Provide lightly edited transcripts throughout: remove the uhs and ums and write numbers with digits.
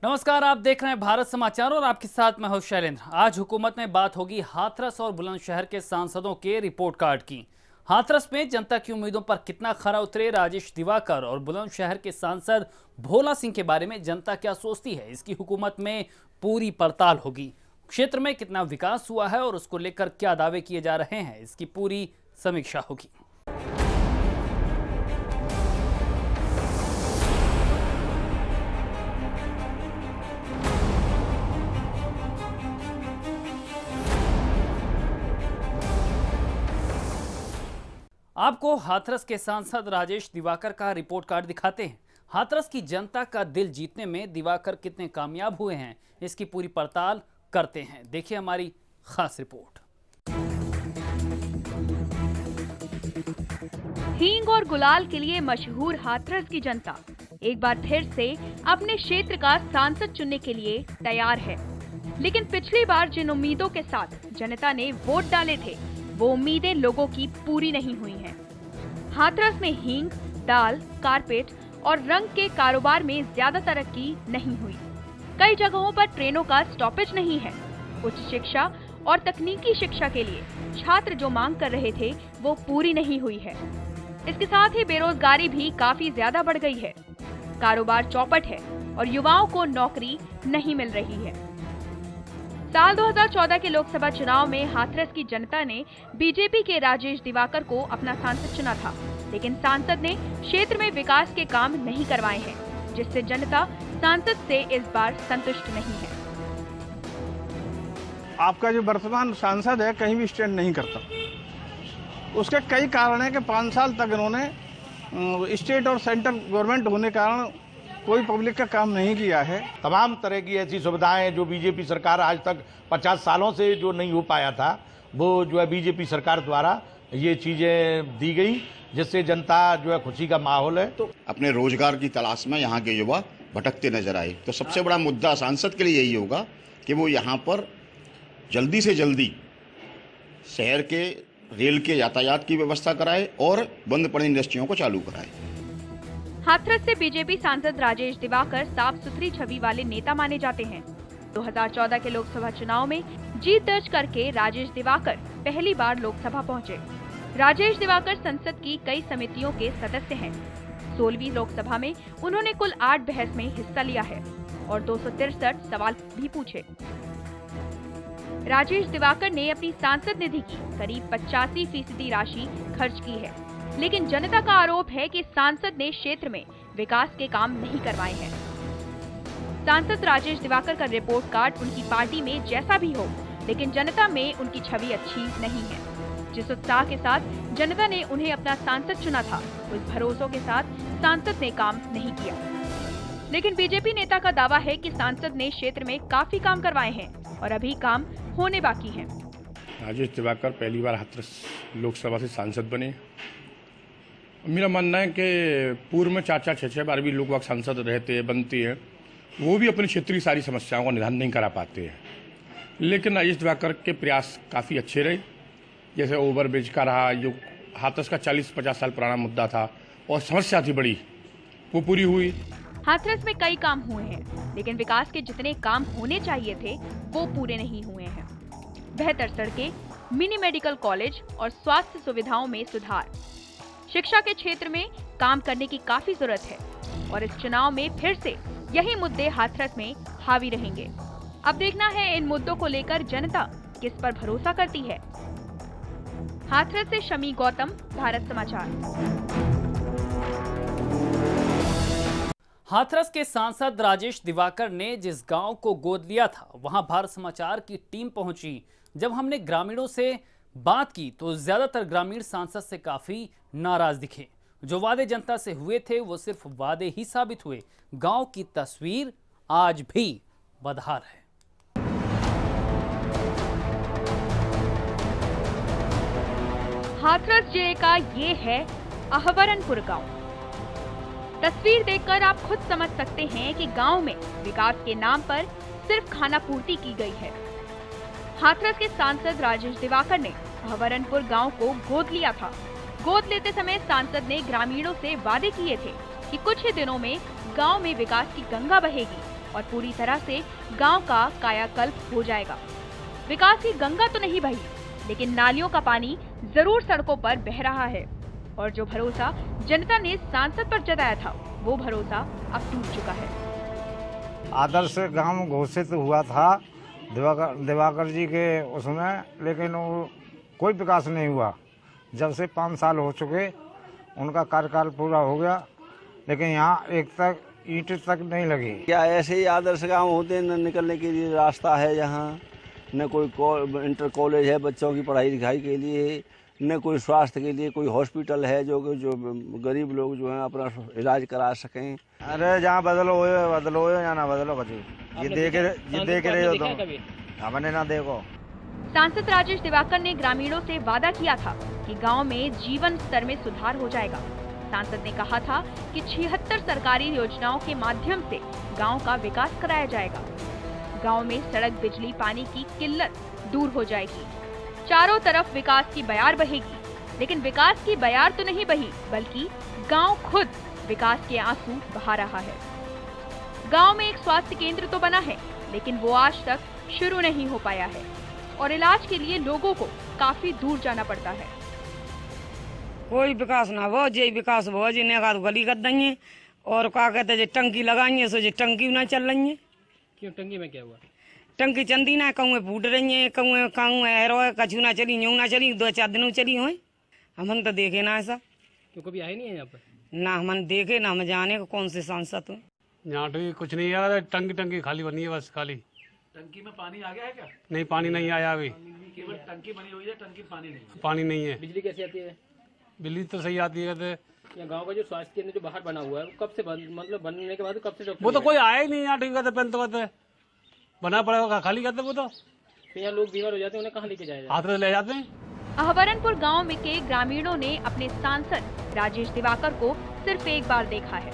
नमस्कार, आप देख रहे हैं भारत समाचार और आपके साथ मैं हूं शैलेंद्र। आज हुकूमत में बात होगी हाथरस और बुलंदशहर के सांसदों के रिपोर्ट कार्ड की। हाथरस में जनता की उम्मीदों पर कितना खरा उतरे राजेश दिवाकर और बुलंदशहर के सांसद भोला सिंह के बारे में जनता क्या सोचती है, इसकी हुकूमत में पूरी पड़ताल होगी। क्षेत्र में कितना विकास हुआ है और उसको लेकर क्या दावे किए जा रहे हैं, इसकी पूरी समीक्षा होगी। आपको हाथरस के सांसद राजेश दिवाकर का रिपोर्ट कार्ड दिखाते हैं। हाथरस की जनता का दिल जीतने में दिवाकर कितने कामयाब हुए हैं, इसकी पूरी पड़ताल करते हैं। देखिए हमारी खास रिपोर्ट। हींग और गुलाल के लिए मशहूर हाथरस की जनता एक बार फिर से अपने क्षेत्र का सांसद चुनने के लिए तैयार है। लेकिन पिछली बार जिन उम्मीदों के साथ जनता ने वोट डाले थे, वो उम्मीदें लोगों की पूरी नहीं हुई हैं। हाथरस में हींग, दाल, कारपेट और रंग के कारोबार में ज्यादा तरक्की नहीं हुई। कई जगहों पर ट्रेनों का स्टॉपेज नहीं है। उच्च शिक्षा और तकनीकी शिक्षा के लिए छात्र जो मांग कर रहे थे, वो पूरी नहीं हुई है। इसके साथ ही बेरोजगारी भी काफी ज्यादा बढ़ गई है। कारोबार चौपट है और युवाओं को नौकरी नहीं मिल रही है। साल 2014 के लोकसभा चुनाव में हाथरस की जनता ने बीजेपी के राजेश दिवाकर को अपना सांसद चुना था, लेकिन सांसद ने क्षेत्र में विकास के काम नहीं करवाए हैं, जिससे जनता सांसद से इस बार संतुष्ट नहीं है। आपका जो वर्तमान सांसद है कहीं भी स्टैंड नहीं करता। उसके कई कारण है कि 5 साल तक इन्होंने स्टेट और सेंट्रल गवर्नमेंट होने के कारण कोई पब्लिक का काम नहीं किया है। तमाम तरह की ऐसी सुविधाएं जो बीजेपी सरकार आज तक 50 सालों से जो नहीं हो पाया था, वो जो है बीजेपी सरकार द्वारा ये चीजें दी गई, जिससे जनता जो है खुशी का माहौल है। तो अपने रोजगार की तलाश में यहाँ के युवा भटकते नजर आए। तो सबसे बड़ा मुद्दा सांसद के लिए यही होगा कि वो यहाँ पर जल्दी से जल्दी शहर के रेल के यातायात की व्यवस्था कराए और बंद पड़ी इंडस्ट्रियों को चालू कराए। हाथरस से बीजेपी सांसद राजेश दिवाकर साफ सुथरी छवि वाले नेता माने जाते हैं। 2014 के लोकसभा चुनाव में जीत दर्ज करके राजेश दिवाकर पहली बार लोकसभा पहुंचे। राजेश दिवाकर संसद की कई समितियों के सदस्य हैं। 16वीं लोकसभा में उन्होंने कुल 8 बहस में हिस्सा लिया है और 263 सवाल भी पूछे। राजेश दिवाकर ने अपनी सांसद निधि की करीब 85% राशि खर्च की है, लेकिन जनता का आरोप है कि सांसद ने क्षेत्र में विकास के काम नहीं करवाए हैं। सांसद राजेश दिवाकर का रिपोर्ट कार्ड उनकी पार्टी में जैसा भी हो, लेकिन जनता में उनकी छवि अच्छी नहीं है। जिस उत्साह के साथ जनता ने उन्हें अपना सांसद चुना था, उस भरोसों के साथ सांसद ने काम नहीं किया। लेकिन बीजेपी नेता का दावा है कि सांसद ने क्षेत्र में काफी काम करवाए हैं और अभी काम होने बाकी हैं। राजेश दिवाकर पहली बार हाथरस लोकसभा से सांसद बने। मेरा मानना है कि पूर्व में 4-4, 6-6 बार भी लोग सांसद रहते हैं, बनते हैं, वो भी अपने क्षेत्र की सारी समस्याओं का निदान नहीं करा पाते हैं। लेकिन राजेश दिवाकर के प्रयास काफ़ी अच्छे रहे। जैसे ओवरब्रिज का रहा, जो हाथरस का 40-50 साल पुराना मुद्दा था और समस्या थी बड़ी, वो पूरी हुई। हाथरस में कई काम हुए हैं, लेकिन विकास के जितने काम होने चाहिए थे, वो पूरे नहीं हुए हैं। बेहतर सड़कें, मिनी मेडिकल कॉलेज और स्वास्थ्य सुविधाओं में सुधार, शिक्षा के क्षेत्र में काम करने की काफी जरूरत है और इस चुनाव में फिर से यही मुद्दे हाथरस में हावी रहेंगे। अब देखना है इन मुद्दों को लेकर जनता किस पर भरोसा करती है। हाथरस से शमी गौतम, भारत समाचार। हाथरस के सांसद राजेश दिवाकर ने जिस गांव को गोद लिया था, वहां भारत समाचार की टीम पहुंची। जब हमने ग्रामीणों से बात की तो ज्यादातर ग्रामीण सांसद से काफी नाराज दिखे। जो वादे जनता से हुए थे, वो सिर्फ वादे ही साबित हुए। गांव की तस्वीर आज भी बदहाल है। हाथरस जिले का ये है अहवरनपुर गांव। तस्वीर देखकर आप खुद समझ सकते हैं कि गांव में विकास के नाम पर सिर्फ खाना पूर्ति की गई है। हाथरस के सांसद राजेश दिवाकर ने अहवरनपुर गांव को गोद लिया था। गोद लेते समय सांसद ने ग्रामीणों से वादे किए थे कि कुछ ही दिनों में गांव में विकास की गंगा बहेगी और पूरी तरह से गांव का कायाकल्प हो जाएगा। विकास की गंगा तो नहीं बही, लेकिन नालियों का पानी जरूर सड़कों पर बह रहा है और जो भरोसा जनता ने सांसद पर जताया था वो भरोसा अब टूट चुका है। आदर्श गांव घोषित हुआ था दिवाकर जी के उसमें, लेकिन वो कोई विकास नहीं हुआ। जब से 5 साल हो चुके उनका कार्यकाल पूरा हो गया, लेकिन यहाँ एक ईंट तक नहीं लगी। क्या ऐसे ही आदर्श गांव होते हैं, न निकलने के लिए रास्ता है यहाँ, न कोई इंटर कॉलेज है बच्चों की पढ़ाई लिखाई के लिए, न कोई स्वास्थ्य के लिए कोई हॉस्पिटल है जो गरीब लोग जो हैं अपना इलाज करा सकें। अरे जहाँ बदलो या ना बदलो कभी, ये देख रहे हो तुम, हमने ना देखो। सांसद राजेश दिवाकर ने ग्रामीणों से वादा किया था कि गांव में जीवन स्तर में सुधार हो जाएगा। सांसद ने कहा था कि 76 सरकारी योजनाओं के माध्यम से गांव का विकास कराया जाएगा। गांव में सड़क, बिजली, पानी की किल्लत दूर हो जाएगी। चारों तरफ विकास की बयार बहेगी, लेकिन विकास की बयार तो नहीं बही, बल्कि गांव खुद विकास के आंसू बहा रहा है। गांव में एक स्वास्थ्य केंद्र तो बना है, लेकिन वो आज तक शुरू नहीं हो पाया है और इलाज के लिए लोगों को काफी दूर जाना पड़ता है। कोई विकास ना हो, जे विकास हो जिन्हें का गली कर देंगे और क्या कहते हैं टंकी लगाएंगे, सो जे टंकी ना चल रही है। क्यों टंकी में क्या हुआ? टंकी चंदी ना, कौए फूट रही है, कौए एरो कछु ना चली, यूं ना चली, 2-4 दिनों चली हुई। हम तो देखे ना ऐसा। क्यों कभी आए नहीं है यहाँ पर? ना हम देखे ना हम जाने को कौन से सांसद हो। यहाँ तो कुछ नहीं है, टंकी खाली बनी है बस खाली। टंकी में पानी आ गया है क्या? नहीं, पानी नहीं आया अभी। केवल टंकी बनी हुई है, टंकी पानी नहीं। पानी नहीं है। बिजली कैसी आती है? बिजली तो सही आती है। यहाँ गांव का जो स्वास्थ्य केंद्र जो बाहर बना हुआ है वो कब से मतलब बनने के बाद कब से वो तो कोई आया ही नहीं यहाँ। ठीक है, पहले तो बना पड़ेगा, खाली करते वो तो। यहाँ लोग बीमार हो जाते हैं, उन्हें कहाँ लेके जाए? हाथ ले जाते हैं। अहवरनपुर गांव में के ग्रामीणों ने अपने सांसद राजेश दिवाकर को सिर्फ एक बार देखा है।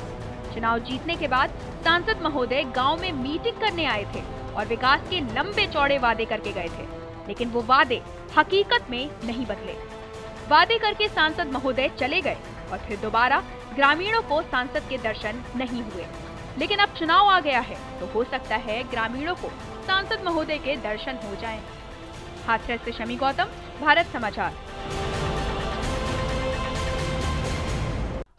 चुनाव जीतने के बाद सांसद महोदय गांव में मीटिंग करने आए थे और विकास के लंबे चौड़े वादे करके गए थे, लेकिन वो वादे हकीकत में नहीं बदले। वादे करके सांसद महोदय चले गए और फिर दोबारा ग्रामीणों को सांसद के दर्शन नहीं हुए। लेकिन अब चुनाव आ गया है तो हो सकता है ग्रामीणों को सांसद महोदय के दर्शन हो जाएं। हाथरस से शमी गौतम, भारत समाचार।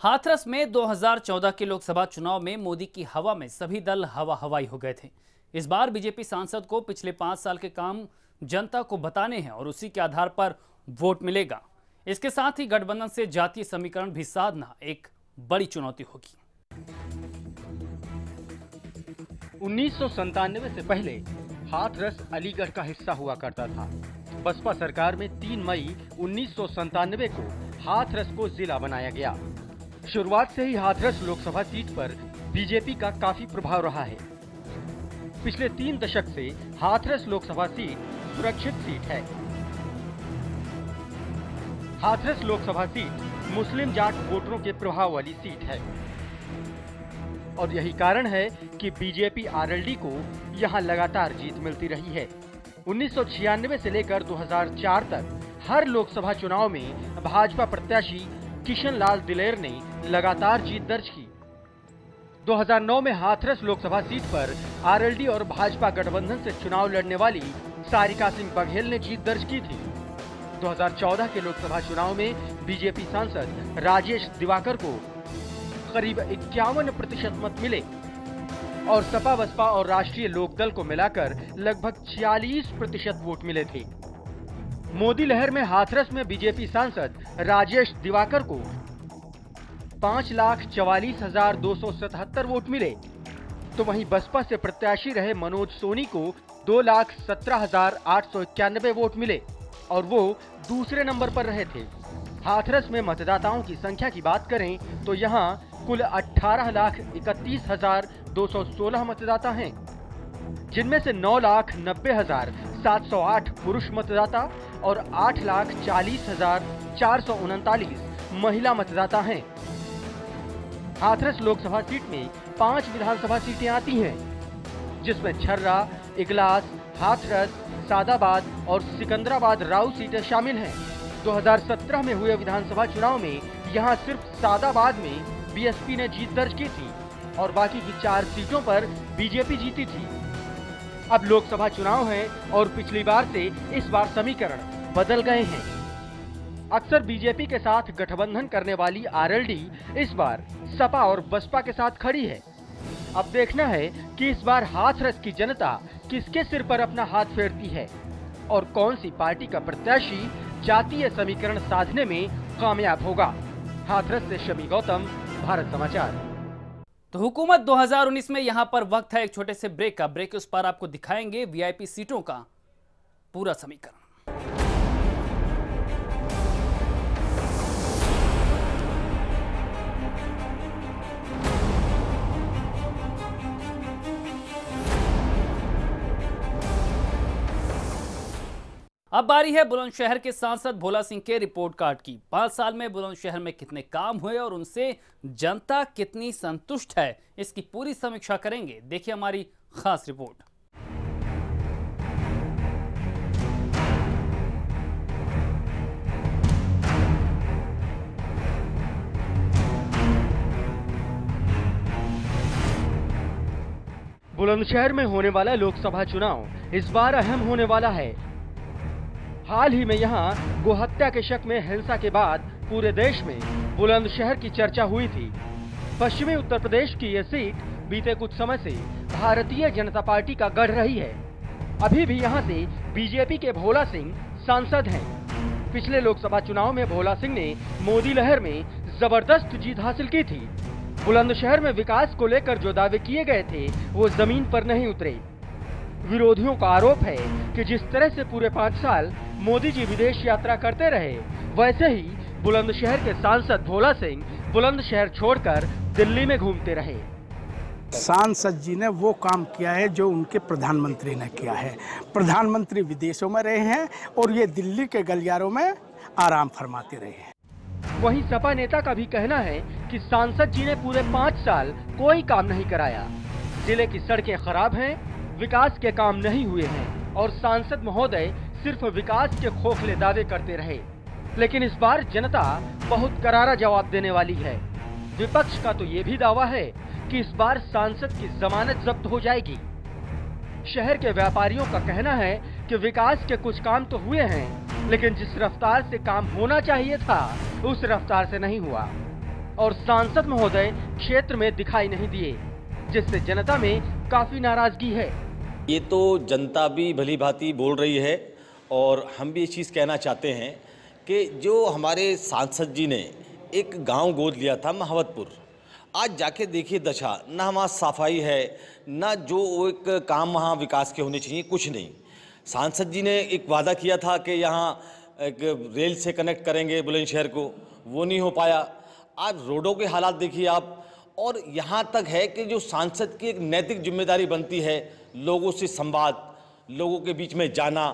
हाथरस में 2014 के लोकसभा चुनाव में मोदी की हवा में सभी दल हवा हवाई हो गए थे। इस बार बीजेपी सांसद को पिछले 5 साल के काम जनता को बताने हैं और उसी के आधार पर वोट मिलेगा। इसके साथ ही गठबंधन से जातीय समीकरण भी साधना एक बड़ी चुनौती होगी। 1997 से पहले हाथरस अलीगढ़ का हिस्सा हुआ करता था। बसपा सरकार में 3 मई 1997 को हाथरस को जिला बनाया गया। शुरुआत से ही हाथरस लोकसभा सीट पर बीजेपी का काफी प्रभाव रहा है। पिछले 3 दशक से हाथरस लोकसभा सीट सुरक्षित सीट है। हाथरस लोकसभा सीट मुस्लिम जाट वोटरों के प्रभाव वाली सीट है और यही कारण है कि बीजेपी आरएलडी को यहां लगातार जीत मिलती रही है। 1996 से लेकर 2004 तक हर लोकसभा चुनाव में भाजपा प्रत्याशी किशन लाल दिलेर ने लगातार जीत दर्ज की। 2009 में हाथरस लोकसभा सीट पर आरएलडी और भाजपा गठबंधन से चुनाव लड़ने वाली सारिका सिंह बघेल ने जीत दर्ज की थी। 2014 के लोकसभा चुनाव में बीजेपी सांसद राजेश दिवाकर को करीब 51% मत मिले और सपा, बसपा और राष्ट्रीय लोकदल को मिलाकर लगभग 46% वोट मिले थे। मोदी लहर में हाथरस में बीजेपी सांसद राजेश दिवाकर को 5,44,277 वोट मिले, तो वहीं बसपा से प्रत्याशी रहे मनोज सोनी को 2,17,891 वोट मिले और वो दूसरे नंबर पर रहे थे। हाथरस में मतदाताओं की संख्या की बात करें तो यहाँ कुल 18,31,216 मतदाता हैं, जिनमें से 9,90,708 पुरुष मतदाता और 8,40,439 महिला मतदाता हैं। हाथरस लोकसभा सीट में 5 विधानसभा सीटें आती हैं, जिसमें छर्रा, इगलास, हाथरस, सादाबाद और सिकंदराबाद राऊ सीटें शामिल हैं। 2017 में हुए विधानसभा चुनाव में यहां सिर्फ सादाबाद में बीएसपी ने जीत दर्ज की थी। और बाकी की 4 सीटों पर बीजेपी जीती थी। अब लोकसभा चुनाव हैं और पिछली बार से इस बार समीकरण बदल गए हैं। अक्सर बीजेपी के साथ गठबंधन करने वाली आरएलडी इस बार सपा और बसपा के साथ खड़ी है। अब देखना है कि इस बार हाथरस की जनता किसके सिर पर अपना हाथ फेरती है और कौन सी पार्टी का प्रत्याशी जातीय समीकरण साधने में कामयाब होगा। हाथरस से शमी गौतम, भारत समाचार। तो हुकूमत 2019 में यहां पर वक्त है एक छोटे से ब्रेक का। ब्रेक उस पर आपको दिखाएंगे वीआईपी सीटों का पूरा समीकरण। अब बारी है बुलंदशहर के सांसद भोला सिंह के रिपोर्ट कार्ड की। 5 साल में बुलंदशहर में कितने काम हुए और उनसे जनता कितनी संतुष्ट है, इसकी पूरी समीक्षा करेंगे। देखिए हमारी खास रिपोर्ट। बुलंदशहर में होने वाला लोकसभा चुनाव इस बार अहम होने वाला है। हाल ही में यहां गोहत्या के शक में हिंसा के बाद पूरे देश में बुलंदशहर की चर्चा हुई थी। पश्चिमी उत्तर प्रदेश की यह सीट बीते कुछ समय से भारतीय जनता पार्टी का गढ़ रही है। अभी भी यहां से बीजेपी के भोला सिंह सांसद हैं। पिछले लोकसभा चुनाव में भोला सिंह ने मोदी लहर में जबरदस्त जीत हासिल की थी। बुलंदशहर में विकास को लेकर जो दावे किए गए थे वो जमीन पर नहीं उतरे। विरोधियों का आरोप है कि जिस तरह से पूरे 5 साल मोदी जी विदेश यात्रा करते रहे, वैसे ही बुलंदशहर के सांसद भोला सिंह बुलंदशहर छोड़कर दिल्ली में घूमते रहे। सांसद जी ने वो काम किया है जो उनके प्रधानमंत्री ने किया है। प्रधानमंत्री विदेशों में रहे हैं और ये दिल्ली के गलियारों में आराम फरमाते रहे हैं। वहीं सपा नेता का भी कहना है कि सांसद जी ने पूरे 5 साल कोई काम नहीं कराया। जिले की सड़कें खराब हैं, विकास के काम नहीं हुए हैं और सांसद महोदय सिर्फ विकास के खोखले दावे करते रहे। लेकिन इस बार जनता बहुत करारा जवाब देने वाली है। विपक्ष का तो ये भी दावा है कि इस बार सांसद की जमानत जब्त हो जाएगी। शहर के व्यापारियों का कहना है कि विकास के कुछ काम तो हुए हैं, लेकिन जिस रफ्तार से काम होना चाहिए था उस रफ्तार से नहीं हुआ और सांसद महोदय क्षेत्र में दिखाई नहीं दिए, जिससे जनता में काफी नाराजगी है। ये तो जनता भी भली भांति बोल रही है और हम भी ये चीज़ कहना चाहते हैं कि जो हमारे सांसद जी ने एक गांव गोद लिया था महावतपुर, आज जाके देखिए दशा, ना वहाँ सफाई है, ना जो एक काम वहाँ विकास के होने चाहिए, कुछ नहीं। सांसद जी ने एक वादा किया था कि यहाँ एक रेल से कनेक्ट करेंगे बुलंदशहर को, वो नहीं हो पाया। आज रोडों के हालात देखिए आप, और यहाँ तक है कि जो सांसद की एक नैतिक जिम्मेदारी बनती है, लोगों से संवाद, लोगों के बीच में जाना,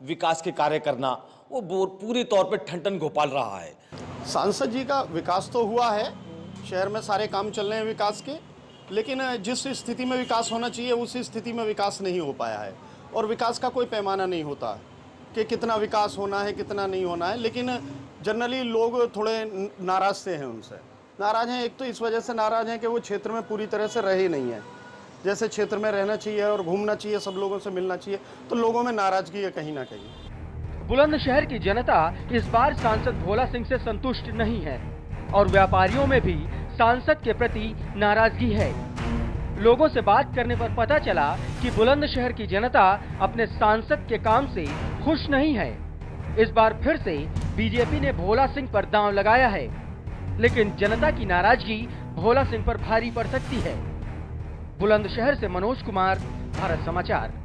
विकास के कार्य करना, वो पूरी तौर पे ठन-ठन गोपाल रहा है। सांसद जी का विकास तो हुआ है, शहर में सारे काम चल रहे हैं विकास के, लेकिन जिस स्थिति में विकास होना चाहिए उसी स्थिति में विकास नहीं हो पाया है। और विकास का कोई पैमाना नहीं होता कि कितना विकास होना है, कितना नहीं होना है। लेकिन जनरली लोग थोड़े नाराज़ से हैं, उनसे नाराज़ हैं। एक तो इस वजह से नाराज़ हैं कि वो क्षेत्र में पूरी तरह से रहे नहीं हैं, जैसे क्षेत्र में रहना चाहिए और घूमना चाहिए, सब लोगों से मिलना चाहिए, तो लोगों में नाराज़गी है कहीं ना कहीं। बुलंदशहर की जनता इस बार सांसद भोला सिंह से संतुष्ट नहीं है और व्यापारियों में भी सांसद के प्रति नाराजगी है। लोगों से बात करने पर पता चला कि बुलंदशहर की जनता अपने सांसद के काम से खुश नहीं है। इस बार फिर से बीजेपी ने भोला सिंह पर दांव लगाया है, लेकिन जनता की नाराजगी भोला सिंह पर भारी पड़ सकती है। बुलंदशहर से मनोज कुमार, भारत समाचार।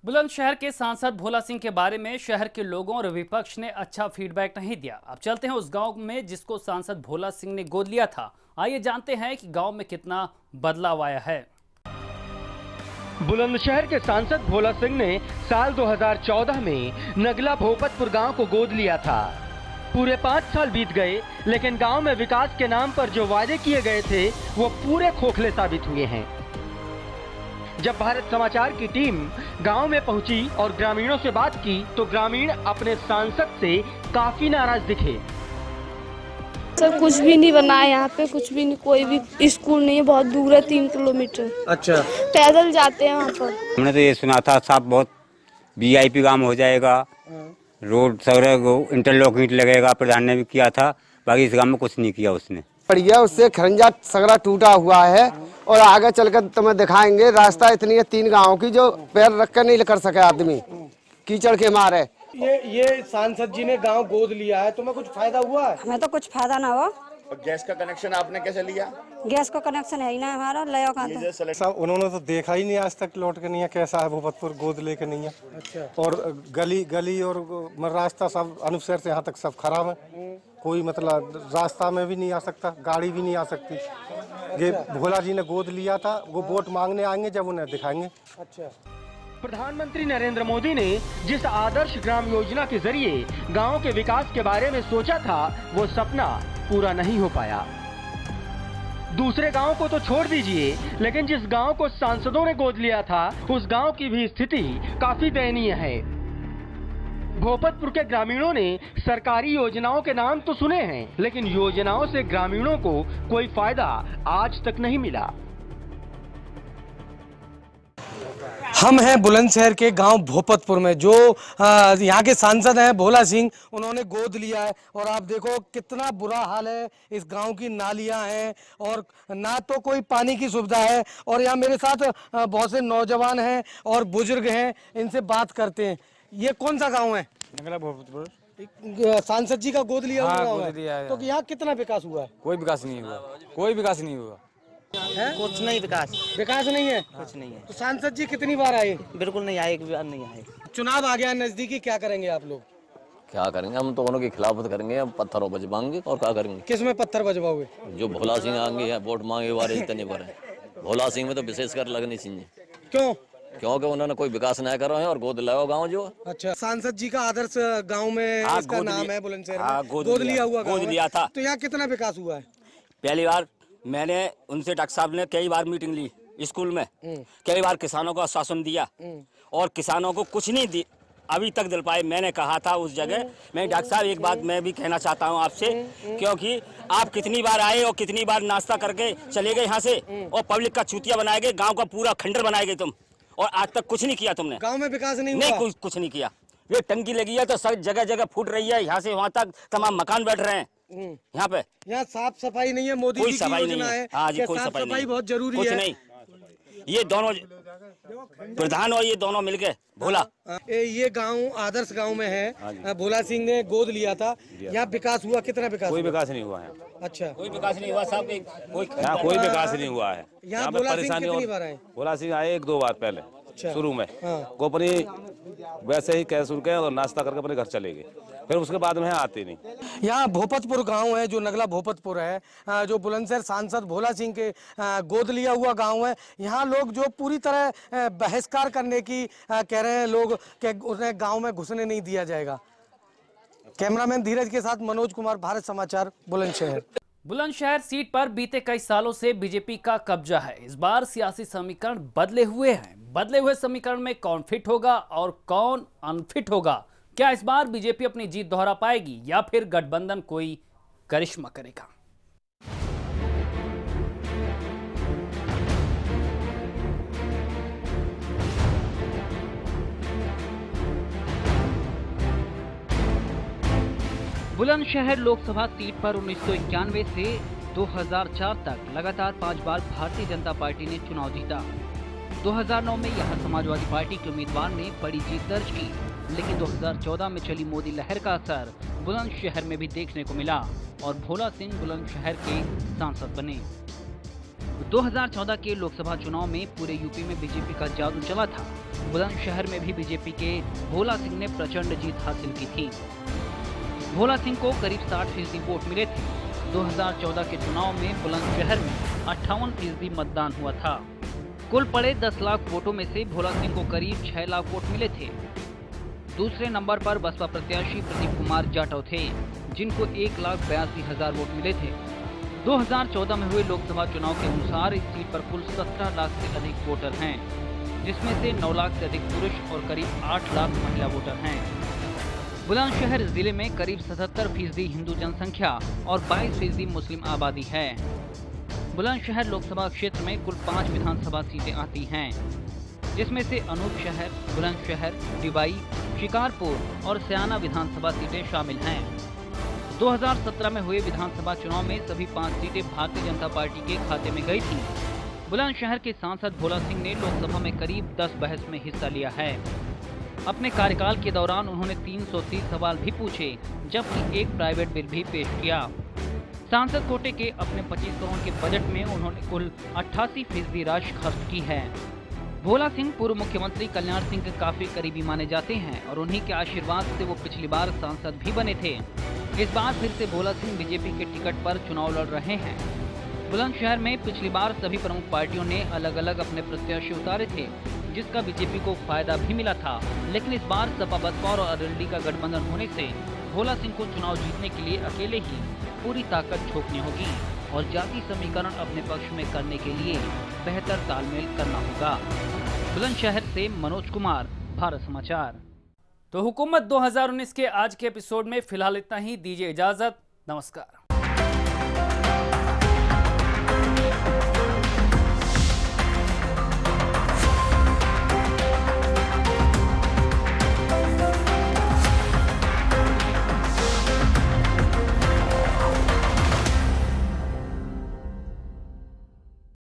बुलंदशहर के सांसद भोला सिंह के बारे में शहर के लोगों और विपक्ष ने अच्छा फीडबैक नहीं दिया। अब चलते हैं उस गांव में जिसको सांसद भोला सिंह ने गोद लिया था। आइए जानते हैं कि गांव में कितना बदलाव आया है। बुलंदशहर के सांसद भोला सिंह ने साल 2014 में नगला भोपतपुर गांव को गोद लिया था। पूरे 5 साल बीत गए, लेकिन गांव में विकास के नाम पर जो वादे किए गए थे वो पूरे खोखले साबित हुए हैं। जब भारत समाचार की टीम गांव में पहुंची और ग्रामीणों से बात की तो ग्रामीण अपने सांसद से काफी नाराज दिखे। सर कुछ भी नहीं बना है यहाँ पे, कुछ भी नहीं, कोई भी स्कूल नहीं है, बहुत दूर है 3 किलोमीटर। अच्छा, पैदल जाते हैं वहाँ पर। हमने तो ये सुना था साहब बहुत VIP काम हो जाएगा, रोड सड़क इंटरलॉकिंग लगेगा, प्रधान ने भी किया था, बाकी इस गाँव में कुछ नहीं किया उसने। बढ़िया, उससे खरंजा सगरा टूटा हुआ है और आगे चलकर तुम्हें दिखाएंगे। रास्ता इतनी है 3 गाँव की जो पैर रख कर नहीं कर सके आदमी कीचड़ के मारे। ये सांसद जी ने गांव गोद लिया है, तुम्हें कुछ फायदा हुआ है? हमें तो कुछ फायदा ना हुआ। और गैस का कनेक्शन आपने कैसे लिया? गैस का कनेक्शन है ही ना हमारा, लिया कहाँ था? सब उन्होंने तो देखा ही नहीं आज तक लौट के नहीं है कैसा है भूपतपुर, गोद लेके नहीं है। अच्छा। और गली और रास्ता सब अनुसार से यहाँ तक सब खराब है, कोई मतलब रास्ता में भी नहीं आ सकता, गाड़ी भी नहीं आ सकती। ये भोला जी ने गोद लिया था, वो वोट मांगने आएंगे जब उन्हें दिखाएंगे। अच्छा। प्रधानमंत्री नरेंद्र मोदी ने जिस आदर्श ग्राम योजना के जरिए गांव के विकास के बारे में सोचा था, वो सपना पूरा नहीं हो पाया। दूसरे गांव को तो छोड़ दीजिए, लेकिन जिस गांव को सांसदों ने गोद लिया था, उस गांव की भी स्थिति काफी दयनीय है। भोपतपुर के ग्रामीणों ने सरकारी योजनाओं के नाम तो सुने हैं, लेकिन योजनाओं से ग्रामीणों को कोई फायदा आज तक नहीं मिला। हम हैं बुलंदशहर के गांव भोपतपुर में, जो यहाँ के सांसद हैं भोला सिंह, उन्होंने गोद लिया है। और आप देखो कितना बुरा हाल है, इस गांव की नालियां हैं और ना तो कोई पानी की सुविधा है। और यहाँ मेरे साथ बहुत से नौजवान हैं और बुजुर्ग हैं, इनसे बात करते हैं। ये कौन सा गाँव है? नगला भोपतपुर। सांसद जी का गोद लिया हुआ गोद लिया है। तो यहाँ कितना विकास हुआ है? कोई विकास नहीं हुआ, कोई विकास नहीं हुआ है? कुछ नहीं, विकास नहीं है, कुछ नहीं है। तो सांसद जी कितनी बार आए? बिल्कुल नहीं आए, एक बार नहीं आए। चुनाव आ गया नजदीकी, क्या करेंगे आप लोग? क्या करेंगे, हम तो उनकी खिलाफत करेंगे, हम पत्थरों बजवाएंगे और क्या करेंगे। किस में पत्थर बजवाओगे? जो भोला सिंह आएंगे वोट मांगे वाले इतने पर है, भोला सिंह में तो विशेषकर लगनी चाहिए। क्यों? क्योंकि उन्होंने कोई विकास नहीं कर रहे हैं और गोद लाओ गाँव जो। अच्छा, सांसद जी का आदर्श गाँव में इसका नाम है बुलंदशहर में, गोद लिया हुआ गोद लिया था। तो यहाँ कितना विकास हुआ है? पहली बार मैंने उनसे डॉक्टर साहब ने कई बार मीटिंग ली स्कूल में, कई बार किसानों को आश्वासन दिया और किसानों को कुछ नहीं दी अभी तक दिल पाए। मैंने कहा था उस जगह, मैं डॉक्टर साहब एक बात मैं भी कहना चाहता हूं आपसे, क्योंकि आप कितनी बार आए और कितनी बार नाश्ता करके चले गए यहाँ से और पब्लिक का चूतिया बनाए गए, गाँव का पूरा खंडर बनाए गए तुम, और आज तक कुछ नहीं किया तुमने। गाँव में विकास नहीं हुआ? नहीं, कुछ नहीं किया। ये टंकी लगी है तो सब जगह जगह फूट रही है, यहाँ से वहाँ तक तमाम मकान बैठ रहे हैं। यहाँ पे यहाँ साफ सफाई नहीं है, मोदी जी की योजना है। हाँ जी, कोई साफ सफाई बहुत जरूरी है। कुछ नहीं, ये दोनों प्रधान और ये दोनों मिलके भोला। ये गांव आदर्श गांव में है, भोला सिंह ने गोद लिया था। यहाँ विकास हुआ? कितना विकास? कोई विकास नहीं हुआ है। अच्छा, कोई विकास नहीं हुआ साहब, यहाँ कोई विकास नहीं हुआ है। यहाँ भोला सिंह कितनी बार आए? भोला सिंह आए 1-2 बार पहले शुरू में, वो अपनी वैसे ही कैश उनके और नाश्ता करके अपने घर चले गए, फिर उसके बाद में आते नहीं। यहाँ भोपतपुर गांव है, जो नगला भोपतपुर है, जो बुलंदशहर सांसद भोला सिंह के गोद लिया हुआ गांव है। यहाँ लोग जो पूरी तरह बहिष्कार करने की कह रहे हैं लोग कि उन्हें गांव में घुसने नहीं दिया जाएगा। कैमरामैन धीरज के साथ मनोज कुमार, भारत समाचार, बुलंदशहर। बुलंदशहर सीट पर बीते कई सालों से बीजेपी का कब्जा है। इस बार सियासी समीकरण बदले हुए हैं। बदले हुए समीकरण में कौन फिट होगा और कौन अनफिट होगा? क्या इस बार बीजेपी अपनी जीत दोहरा पाएगी या फिर गठबंधन कोई करिश्मा करेगा? बुलंदशहर लोकसभा सीट पर 1991 से 2004 तक लगातार 5 बार भारतीय जनता पार्टी ने चुनाव जीता। 2009 में यहां समाजवादी पार्टी के उम्मीदवार ने बड़ी जीत दर्ज की, लेकिन 2014 में चली मोदी लहर का असर बुलंदशहर में भी देखने को मिला और भोला सिंह बुलंदशहर के सांसद बने। 2014 के लोकसभा चुनाव में पूरे यूपी में बीजेपी का जादू चला था। बुलंदशहर में भी बीजेपी के भोला सिंह ने प्रचंड जीत हासिल की थी। भोला सिंह को करीब 60% वोट मिले थे। 2014 के चुनाव में बुलंदशहर में 58% मतदान हुआ था। कुल पड़े 10 लाख वोटों में से भोला सिंह को करीब 6 लाख वोट मिले थे। दूसरे नंबर पर बसपा प्रत्याशी प्रदीप कुमार जाटव थे, जिनको 1,82,000 वोट मिले थे। 2014 में हुए लोकसभा चुनाव के अनुसार इस सीट पर कुल 17 लाख से अधिक वोटर हैं, जिसमें से 9 लाख से अधिक पुरुष और करीब 8 लाख महिला वोटर हैं। बुलंदशहर जिले में करीब 77% हिंदू जनसंख्या और 22% मुस्लिम आबादी है। बुलंदशहर लोकसभा क्षेत्र में कुल 5 विधानसभा सीटें आती हैं, जिसमें से अनूपशहर, बुलंदशहर, डिबाई, शिकारपुर और सयाना विधानसभा सीटें शामिल हैं। 2017 में हुए विधानसभा चुनाव में सभी 5 सीटें भारतीय जनता पार्टी के खाते में गई थी। बुलंदशहर के सांसद भोला सिंह ने लोकसभा में करीब 10 बहस में हिस्सा लिया है। अपने कार्यकाल के दौरान उन्होंने 330 सवाल भी पूछे, जबकि एक प्राइवेट बिल भी पेश किया। सांसद कोटे के अपने 25 करोड़ के बजट में उन्होंने कुल 88% राशि खर्च की है। भोला सिंह पूर्व मुख्यमंत्री कल्याण सिंह के काफी करीबी माने जाते हैं और उन्हीं के आशीर्वाद से वो पिछली बार सांसद भी बने थे। इस बार फिर से भोला सिंह बीजेपी के टिकट पर चुनाव लड़ रहे हैं। बुलंदशहर में पिछली बार सभी प्रमुख पार्टियों ने अलग अलग अपने प्रत्याशी उतारे थे, जिसका बीजेपी को फायदा भी मिला था। लेकिन इस बार सपा बसपा और आरएलडी का गठबंधन होने से भोला सिंह को चुनाव जीतने के लिए अकेले ही पूरी ताकत झोंकनी होगी और जाति समीकरण अपने पक्ष में करने के लिए बेहतर तालमेल करना होगा। बुलंदशहर से मनोज कुमार, भारत समाचार। तो हुकूमत 2019 के आज के एपिसोड में फिलहाल इतना ही। दीजिए इजाजत, नमस्कार।